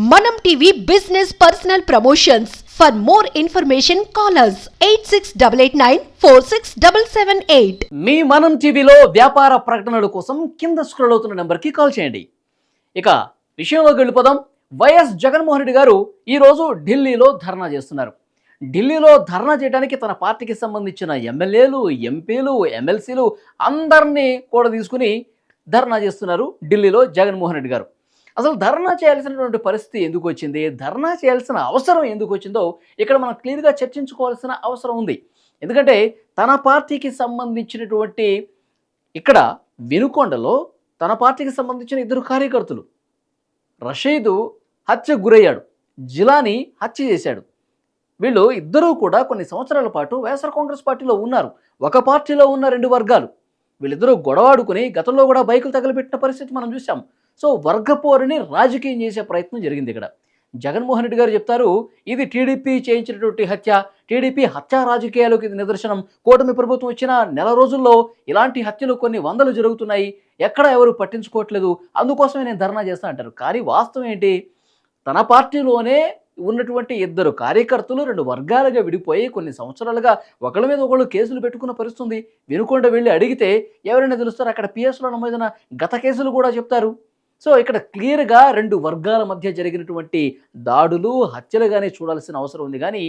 మనం TV business personal promotions. For more information call us 8688946778. మీ మనం టీవీలో వ్యాపార ప్రకటనల కోసం కింద స్క్రోల్ అవుతున్న నెంబర్కి కాల్ చేయండి. ఇక విషయంలోకి వెళ్ళిపోదాం. వైఎస్ జగన్మోహన్ రెడ్డి గారు ఈరోజు ఢిల్లీలో ధర్నా చేస్తున్నారు. ఢిల్లీలో ధర్నా చేయడానికి తన పార్టీకి సంబంధించిన ఎమ్మెల్యేలు, ఎంపీలు, ఎమ్మెల్సీలు అందరినీ కూడా తీసుకుని ధర్నా చేస్తున్నారు ఢిల్లీలో జగన్మోహన్ రెడ్డి గారు. అసలు ధర్నా చేయాల్సినటువంటి పరిస్థితి ఎందుకు వచ్చింది, ధర్నా చేయాల్సిన అవసరం ఎందుకు వచ్చిందో ఇక్కడ మనం క్లియర్గా చర్చించుకోవాల్సిన అవసరం ఉంది. ఎందుకంటే తన పార్టీకి సంబంధించినటువంటి ఇక్కడ వినుకొండలో తన పార్టీకి సంబంధించిన ఇద్దరు కార్యకర్తలు, రషీదు హత్యకు గురయ్యాడు, జిలానీ హత్య చేశాడు. వీళ్ళు ఇద్దరూ కూడా కొన్ని సంవత్సరాల పాటు వైఎస్ఆర్ కాంగ్రెస్ పార్టీలో ఉన్నారు. ఒక పార్టీలో ఉన్న రెండు వర్గాలు వీళ్ళిద్దరూ గొడవాడుకుని గతంలో కూడా బైకులు తగలబెట్టిన పరిస్థితి మనం చూసాం. సో వర్గపోరుని రాజకీయం చేసే ప్రయత్నం జరిగింది ఇక్కడ. జగన్మోహన్ రెడ్డి గారు చెప్తారు ఇది టీడీపీ చేయించినటువంటి హత్య, టీడీపీ హత్యా రాజకీయాలకు ఇది నిదర్శనం. కూటమి ప్రభుత్వం వచ్చిన నెల రోజుల్లో ఇలాంటి హత్యలు కొన్ని వందలు జరుగుతున్నాయి, ఎక్కడ ఎవరు పట్టించుకోవట్లేదు, అందుకోసమే నేను ధర్నా చేస్తా అంటారు. కానీ వాస్తవం ఏంటి, తన పార్టీలోనే ఉన్నటువంటి ఇద్దరు కార్యకర్తలు రెండు వర్గాలుగా విడిపోయి కొన్ని సంవత్సరాలుగా ఒకళ్ళ మీద ఒకళ్ళు కేసులు పెట్టుకున్న పరిస్థితుంది. వినుకొండ వెళ్ళి అడిగితే ఎవరైనా తెలుస్తారు, అక్కడ పిఎస్లో నమోదైన గత కేసులు కూడా చెప్తారు. సో ఇక్కడ క్లియర్గా రెండు వర్గాల మధ్య జరిగినటువంటి దాడులు, హత్యలుగానే చూడాల్సిన అవసరం ఉంది. కానీ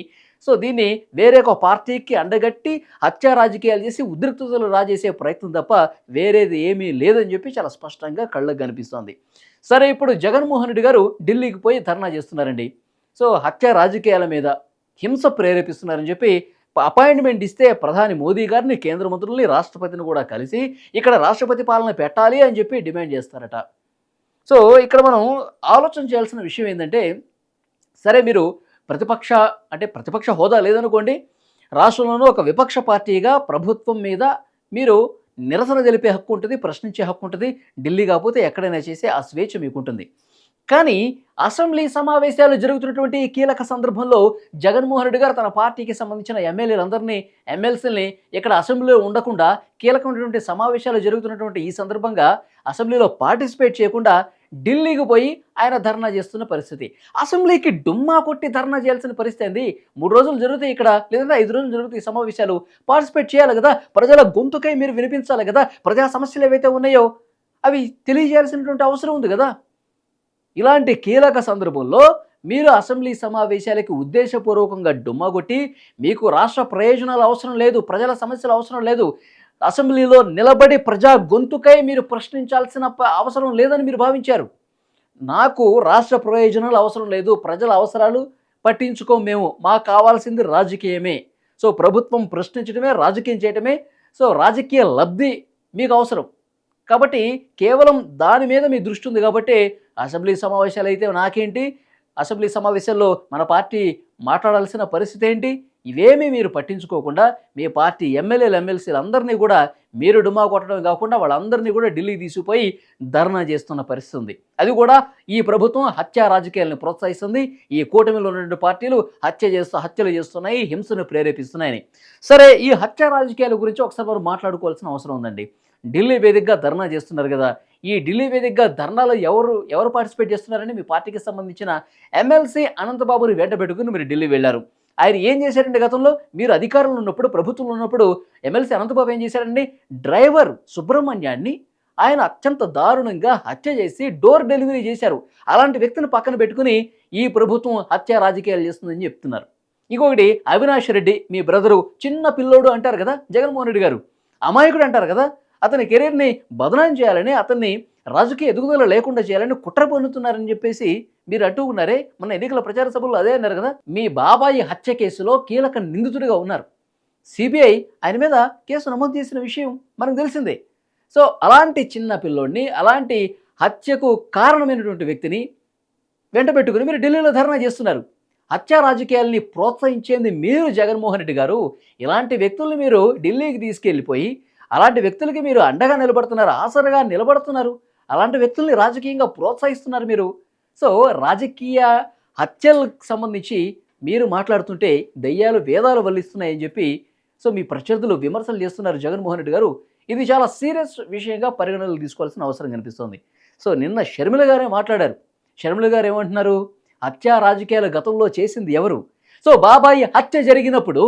సో దీన్ని వేరే ఒక పార్టీకి అండగట్టి హత్యా రాజకీయాలు చేసి ఉద్రిక్తతలు రాజేసే ప్రయత్నం తప్ప వేరేది ఏమీ లేదని చెప్పి చాలా స్పష్టంగా కళ్ళకు కనిపిస్తోంది. సరే, ఇప్పుడు జగన్మోహన్ రెడ్డి గారు ఢిల్లీకి పోయి ధర్నా చేస్తున్నారండి. సో హత్యా రాజకీయాల మీద హింస ప్రేరేపిస్తున్నారని చెప్పి అపాయింట్మెంట్ ఇస్తే ప్రధాని మోదీ గారిని, కేంద్ర మంత్రుల్ని, రాష్ట్రపతిని కూడా కలిసి ఇక్కడ రాష్ట్రపతి పాలన పెట్టాలి అని చెప్పి డిమాండ్ చేస్తారట. సో ఇక్కడ మనం ఆలోచన చేయాల్సిన విషయం ఏంటంటే, సరే మీరు ప్రతిపక్ష హోదా లేదనుకోండి, రాష్ట్రంలోనూ ఒక విపక్ష పార్టీగా ప్రభుత్వం మీద మీరు నిరసన తెలిపే హక్కు ఉంటుంది, ప్రశ్నించే హక్కు ఉంటుంది. ఢిల్లీ కాకపోతే ఎక్కడైనా చేసే ఆ స్వేచ్ఛ మీకుంటుంది. కానీ అసెంబ్లీ సమావేశాలు జరుగుతున్నటువంటి కీలక సందర్భంలో జగన్మోహన్ రెడ్డి గారు తన పార్టీకి సంబంధించిన ఎమ్మెల్యేలందరినీ, ఎమ్మెల్సీలని ఇక్కడ అసెంబ్లీలో ఉండకుండా కీలకమైనటువంటి సమావేశాలు జరుగుతున్నటువంటి ఈ సందర్భంగా అసెంబ్లీలో పార్టిసిపేట్ చేయకుండా ఢిల్లీకి పోయి ఆయన ధర్నా చేస్తున్న పరిస్థితి. అసెంబ్లీకి డుమ్మా కొట్టి ధర్నా చేయాల్సిన పరిస్థితి ఏంది? 3 రోజులు జరుగుతాయి ఇక్కడ, లేదంటే 5 రోజులు జరుగుతాయి సమావేశాలు. పార్టిసిపేట్ చేయాలి కదా, ప్రజల గొంతుకై మీరు వినిపించాలి కదా, ప్రజా సమస్యలు ఏవైతే ఉన్నాయో అవి తెలియజేయాల్సినటువంటి అవసరం ఉంది కదా. ఇలాంటి కీలక సందర్భంలో మీరు అసెంబ్లీ సమావేశాలకి ఉద్దేశపూర్వకంగా డుమ్మా కొట్టి మీకు రాష్ట్ర ప్రయోజనాలు అవసరం లేదు, ప్రజల సమస్యలు అవసరం లేదు, అసెంబ్లీలో నిలబడి ప్రజా గొంతుకై మీరు ప్రశ్నించాల్సిన అవసరం లేదని మీరు భావించారు. నాకు రాష్ట్ర ప్రయోజనాలు అవసరం లేదు, ప్రజల అవసరాలు పట్టించుకోం మేము, మాకు కావాల్సింది రాజకీయమే. సో ప్రభుత్వం ప్రశ్నించడమే, రాజకీయం చేయటమే, సో రాజకీయ లబ్ధి మీకు అవసరం కాబట్టి కేవలం దాని మీద మీ దృష్టి ఉంది. కాబట్టి అసెంబ్లీ సమావేశాలు అయితే నాకేంటి, అసెంబ్లీ సమావేశాల్లో మన పార్టీ మాట్లాడాల్సిన పరిస్థితి ఏంటి, ఇవేమీ మీరు పట్టించుకోకుండా మీ పార్టీ ఎమ్మెల్యేలు, ఎమ్మెల్సీలు అందరినీ కూడా మీరు డుమా కొట్టడం కాకుండా వాళ్ళందరినీ కూడా ఢిల్లీకి తీసుకుపోయి ధర్నా చేస్తున్న పరిస్థితి ఉంది. అది కూడా ఈ ప్రభుత్వం హత్యా రాజకీయాలను ప్రోత్సహిస్తుంది. ఈ కూటమిలో ఉన్న పార్టీలు హత్యలు చేస్తున్నాయి, హింసను ప్రేరేపిస్తున్నాయని. సరే, ఈ హత్యా రాజకీయాల గురించి ఒకసారి మనం మాట్లాడుకోవాల్సిన అవసరం ఉందండి. ఢిల్లీ వేదికగా ధర్నా చేస్తున్నారు కదా, ఈ ఢిల్లీ వేదికగా ధర్నాలో ఎవరు పార్టిసిపేట్ చేస్తున్నారని మీ పార్టీకి సంబంధించిన ఎమ్మెల్సీ అనంతబాబుని వెంట పెట్టుకుని మీరు ఢిల్లీ వెళ్ళారు. ఆయన ఏం చేశారండి గతంలో? మీరు అధికారంలో ఉన్నప్పుడు, ప్రభుత్వంలో ఉన్నప్పుడు ఎమ్మెల్సీ అనంతబాబు ఏం చేశారండి? డ్రైవర్ సుబ్రహ్మణ్యాన్ని ఆయన అత్యంత దారుణంగా హత్య చేసి డోర్ డెలివరీ చేశారు. అలాంటి వ్యక్తిని పక్కన పెట్టుకుని ఈ ప్రభుత్వం హత్య రాజకీయాలు చేస్తుందని చెప్తున్నారు. ఇంకొకటి, అవినాష్ రెడ్డి మీ బ్రదరు, చిన్న పిల్లోడు అంటారు కదా జగన్మోహన్ రెడ్డి గారు, అమాయకుడు అంటారు కదా, అతని కెరీర్ని బదనాం చేయాలని, అతన్ని రాజకీయ ఎదుగుదల లేకుండా చేయాలని కుట్ర పన్నుతున్నారని చెప్పేసి మీరు అంటూ ఉన్నారే. మన ఎన్నికల ప్రచార సభల్లో అదే అన్నారు కదా. మీ బాబాయి హత్య కేసులో కీలక నిందితుడిగా ఉన్నారు. సిబిఐ ఆయన మీద కేసు నమోదు చేసిన విషయం మనకు తెలిసిందే. సో అలాంటి చిన్న పిల్లోడిని, అలాంటి హత్యకు కారణమైనటువంటి వ్యక్తిని వెంట పెట్టుకుని మీరు ఢిల్లీలో ధర్నా చేస్తున్నారు. హత్యా రాజకీయాల్ని ప్రోత్సహించేది మీరు జగన్మోహన్ రెడ్డి గారు. ఇలాంటి వ్యక్తుల్ని మీరు ఢిల్లీకి తీసుకెళ్ళిపోయి అలాంటి వ్యక్తులకి మీరు అండగా నిలబడుతున్నారు, ఆసరగా నిలబడుతున్నారు, అలాంటి వ్యక్తుల్ని రాజకీయంగా ప్రోత్సహిస్తున్నారు మీరు. సో రాజకీయ హత్యలకు సంబంధించి మీరు మాట్లాడుతుంటే దయ్యాలు వేదాలు వల్లిస్తున్నాయని చెప్పి సో మీ ప్రత్యర్థులు విమర్శలు చేస్తున్నారు జగన్మోహన్ రెడ్డి గారు. ఇది చాలా సీరియస్ విషయంగా పరిగణనలు తీసుకోవాల్సిన అవసరం కనిపిస్తోంది. సో నిన్న షర్మిల గారే మాట్లాడారు. షర్మిల గారు ఏమంటున్నారు? హత్యా రాజకీయాలు గతంలో చేసింది ఎవరు? సో బాబాయి హత్య జరిగినప్పుడు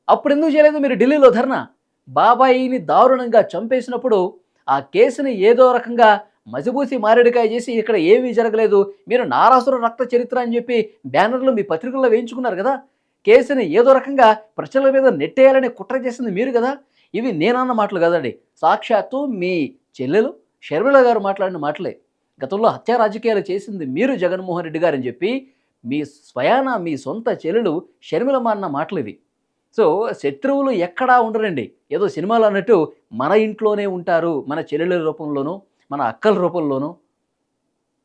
అప్పుడు ఎందుకు చేయలేదు మీరు ఢిల్లీలో ధర్నా? బాబాయిని దారుణంగా చంపేసినప్పుడు ఆ కేసుని ఏదో రకంగా మసిబూసి మారేడుకాయ చేసి ఇక్కడ ఏమీ జరగలేదు, మీరు నారాసుర రక్త చరిత్ర అని చెప్పి బ్యానర్లు మీ పత్రికల్లో వేయించుకున్నారు కదా. కేసుని ఏదో రకంగా ప్రజల మీద నెట్టేయాలని కుట్ర చేసింది మీరు కదా. ఇవి నేనన్న మాటలు కదండి, సాక్షాత్తు మీ చెల్లెలు షర్మిల గారు మాట్లాడిన మాటలే. గతంలో హత్యా రాజకీయాలు చేసింది మీరు జగన్మోహన్ రెడ్డి గారు అని చెప్పి మీ స్వయాన మీ సొంత చెల్లెలు షర్మిలమ్మ అన్న మాటలు ఇవి. సో శత్రువులు ఎక్కడా ఉండరండి, ఏదో సినిమాలు అన్నట్టు మన ఇంట్లోనే ఉంటారు, మన చెల్లెల రూపంలోనూ మన అక్కల రూపంలోనూ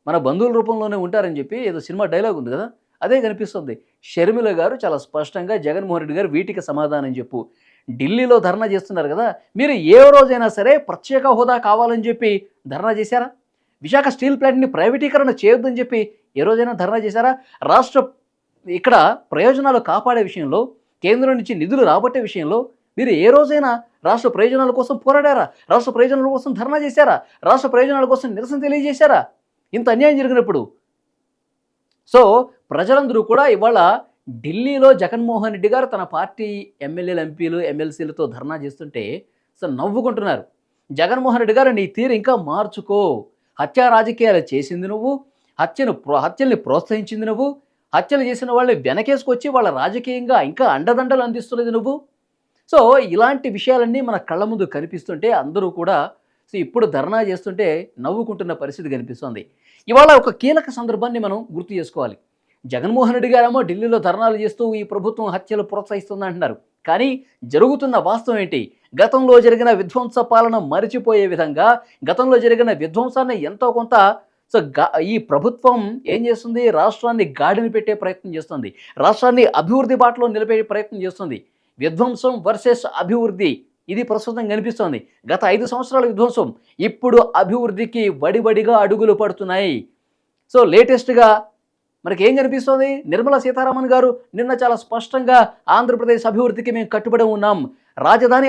మన బంధువుల రూపంలోనే ఉంటారని చెప్పి ఏదో సినిమా డైలాగ్ ఉంది కదా, అదే కనిపిస్తుంది. షర్మిల గారు చాలా స్పష్టంగా జగన్మోహన్ రెడ్డి గారు వీటికి సమాధానం చెప్పు. ఢిల్లీలో ధర్నా చేస్తున్నారు కదా, మీరు ఏ రోజైనా సరే ప్రత్యేక హోదా కావాలని చెప్పి ధర్నా చేశారా? విశాఖ స్టీల్ ప్లాంట్ని ప్రైవేటీకరణ చేయొద్దని చెప్పి ఏ రోజైనా ధర్నా చేశారా? రాష్ట్ర ఇక్కడ ప్రయోజనాలు కాపాడే విషయంలో, కేంద్రం నుంచి నిధులు రాబట్టే విషయంలో మీరు ఏ రోజైనా రాష్ట్ర ప్రయోజనాల కోసం పోరాడారా? రాష్ట్ర ప్రయోజనాల కోసం ధర్నా చేశారా? రాష్ట్ర ప్రయోజనాల కోసం నిరసన తెలియజేశారా? ఇంత అన్యాయం జరిగినప్పుడు. సో ప్రజలందరూ కూడా ఇవాళ ఢిల్లీలో జగన్మోహన్ రెడ్డి గారు తన పార్టీ ఎమ్మెల్యేలు, ఎంపీలు, ఎమ్మెల్సీలతో ధర్నా చేస్తుంటే అసలు నవ్వుకుంటున్నారు. జగన్మోహన్ రెడ్డి గారు నీ తీరు ఇంకా మార్చుకో, హత్యా రాజకీయాలు చేసింది నువ్వు, హత్యల్ని ప్రోత్సహించింది నువ్వు, హత్యలు చేసిన వాళ్ళని వెనకేసుకొచ్చి వాళ్ళ రాజకీయంగా ఇంకా అండదండలు అందిస్తున్నది నువ్వు. సో ఇలాంటి విషయాలన్నీ మన కళ్ళ ముందు కనిపిస్తుంటే అందరూ కూడా ఇప్పుడు ధర్నా చేస్తుంటే నవ్వుకుంటున్న పరిస్థితి కనిపిస్తుంది. ఇవాళ ఒక కీలక సందర్భాన్ని మనం గుర్తు చేసుకోవాలి. జగన్మోహన్ రెడ్డి గారేమో ఢిల్లీలో ధర్నాలు చేస్తూ ఈ ప్రభుత్వం హత్యలు ప్రోత్సహిస్తుంది అంటున్నారు. కానీ జరుగుతున్న వాస్తవం ఏంటి? గతంలో జరిగిన విధ్వంస పాలన మరిచిపోయే విధంగా, గతంలో జరిగిన విధ్వంసాన్ని ఎంతో కొంత ఈ ప్రభుత్వం ఏం చేస్తుంది? రాష్ట్రాన్ని గాడిని పెట్టే ప్రయత్నం చేస్తుంది, రాష్ట్రాన్ని అభివృద్ధి బాటలో నిలిపే ప్రయత్నం చేస్తుంది. విధ్వంసం వర్సెస్ అభివృద్ధి ఇది ప్రస్తుతం కనిపిస్తోంది. గత 5 సంవత్సరాల విధ్వంసం, ఇప్పుడు అభివృద్ధికి వడివడిగా అడుగులు పడుతున్నాయి. సో లేటెస్ట్గా మనకి ఏం కనిపిస్తోంది? నిర్మలా సీతారామన్ గారు నిన్న చాలా స్పష్టంగా ఆంధ్రప్రదేశ్ అభివృద్ధికి మేము కట్టుబడి ఉన్నాం, రాజధాని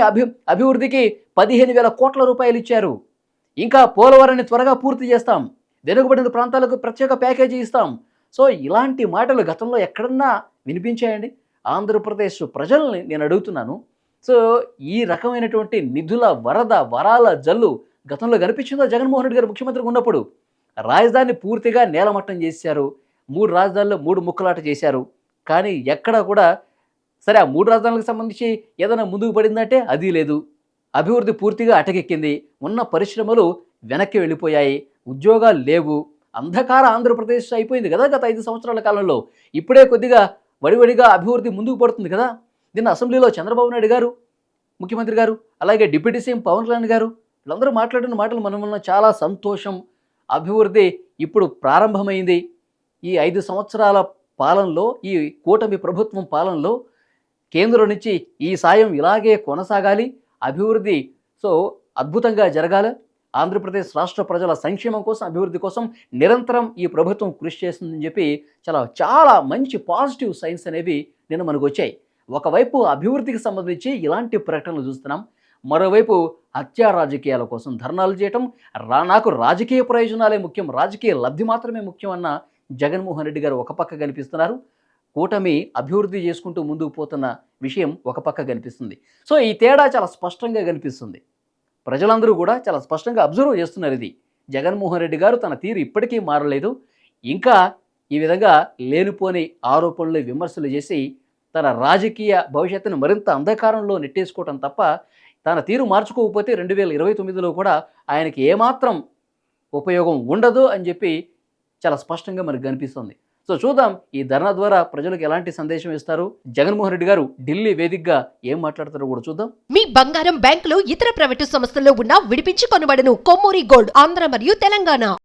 అభివృద్ధికి 15,000 కోట్ల రూపాయలు ఇచ్చారు, ఇంకా పోలవరాన్ని త్వరగా పూర్తి చేస్తాం, వెనుకబడిన ప్రాంతాలకు ప్రత్యేక ప్యాకేజీ ఇస్తాం. సో ఇలాంటి మాటలు గతంలో ఎక్కడన్నా వినిపించాయండి? ఆంధ్రప్రదేశ్ ప్రజల్ని నేను అడుగుతున్నాను. సో ఈ రకమైనటువంటి నిధుల వరాల జల్లు గతంలో కనిపించిందో జగన్మోహన్ రెడ్డి గారు ముఖ్యమంత్రిగా ఉన్నప్పుడు? రాజధాని పూర్తిగా నేలమట్టం చేశారు, 3 రాజధానులు 3 ముక్కలాట చేశారు. కానీ ఎక్కడా కూడా సరే ఆ 3 రాజధానులకు సంబంధించి ఏదైనా ముందుకు పడిందంటే అది లేదు. అభివృద్ధి పూర్తిగా అటకెక్కింది, ఉన్న పరిశ్రమలు వెనక్కి వెళ్ళిపోయాయి, ఉద్యోగాలు లేవు, అంధకార ఆంధ్రప్రదేశ్ అయిపోయింది కదా గత 5 సంవత్సరాల కాలంలో. ఇప్పుడే కొద్దిగా వడివడిగా అభివృద్ధి ముందుకు పడుతుంది కదా. నిన్న అసెంబ్లీలో చంద్రబాబు నాయుడు గారు ముఖ్యమంత్రి గారు, అలాగే డిప్యూటీ సీఎం పవన్ కళ్యాణ్ గారు వీళ్ళందరూ మాట్లాడిన మాటలు మనం చాలా సంతోషం. అభివృద్ధి ఇప్పుడు ప్రారంభమైంది. ఈ 5 సంవత్సరాల పాలనలో, ఈ కూటమి ప్రభుత్వం పాలనలో కేంద్రం నుంచి ఈ సాయం ఇలాగే కొనసాగాలి, అభివృద్ధి సో అద్భుతంగా జరగాలి, ఆంధ్రప్రదేశ్ రాష్ట్ర ప్రజల సంక్షేమం కోసం, అభివృద్ధి కోసం నిరంతరం ఈ ప్రభుత్వం కృషి చేస్తుందని చెప్పి చాలా మంచి పాజిటివ్ సైన్స్ అనేవి నిన్న మనకు వచ్చాయి. ఒకవైపు అభివృద్ధికి సంబంధించి ఇలాంటి ప్రకటనలు చూస్తున్నాం, మరోవైపు హత్యా రాజకీయాల కోసం ధర్నాలు చేయటం, నాకు రాజకీయ ప్రయోజనాలే ముఖ్యం, రాజకీయ లబ్ధి మాత్రమే ముఖ్యం అన్న జగన్మోహన్ రెడ్డి గారు ఒక పక్క కనిపిస్తున్నారు. కూటమి అభివృద్ధి చేసుకుంటూ ముందుకు పోతున్న విషయం ఒక పక్క కనిపిస్తుంది. సో ఈ తేడా చాలా స్పష్టంగా కనిపిస్తుంది. ప్రజలందరూ కూడా చాలా స్పష్టంగా అబ్జర్వ్ చేస్తున్నారు. ఇది జగన్మోహన్ రెడ్డి గారు తన తీరు ఇప్పటికీ మారలేదు. ఇంకా ఈ విధంగా లేనిపోని ఆరోపణలు, విమర్శలు చేసి తన రాజకీయ భవిష్యత్తును మరింత అంధకారంలో నెట్టేసుకోవటం తప్ప తన తీరు మార్చుకోకపోతే 2029లో కూడా ఆయనకి ఏమాత్రం ఉపయోగం ఉండదు అని చెప్పి చాలా స్పష్టంగా మనకు కనిపిస్తుంది. సో చూద్దాం ఈ ధర్నా ద్వారా ప్రజలకు ఎలాంటి సందేశం ఇస్తారు, జగన్మోహన్ రెడ్డి గారు ఢిల్లీ వేదికగా ఏం మాట్లాడతారో కూడా చూద్దాం. మీ బంగారం బ్యాంకులో ఇతర ప్రైవేటు సంస్థల్లో ఉన్న విడిపించి కొనబడను. కొమ్మూరి గోల్డ్, ఆంధ్ర మరియు తెలంగాణ.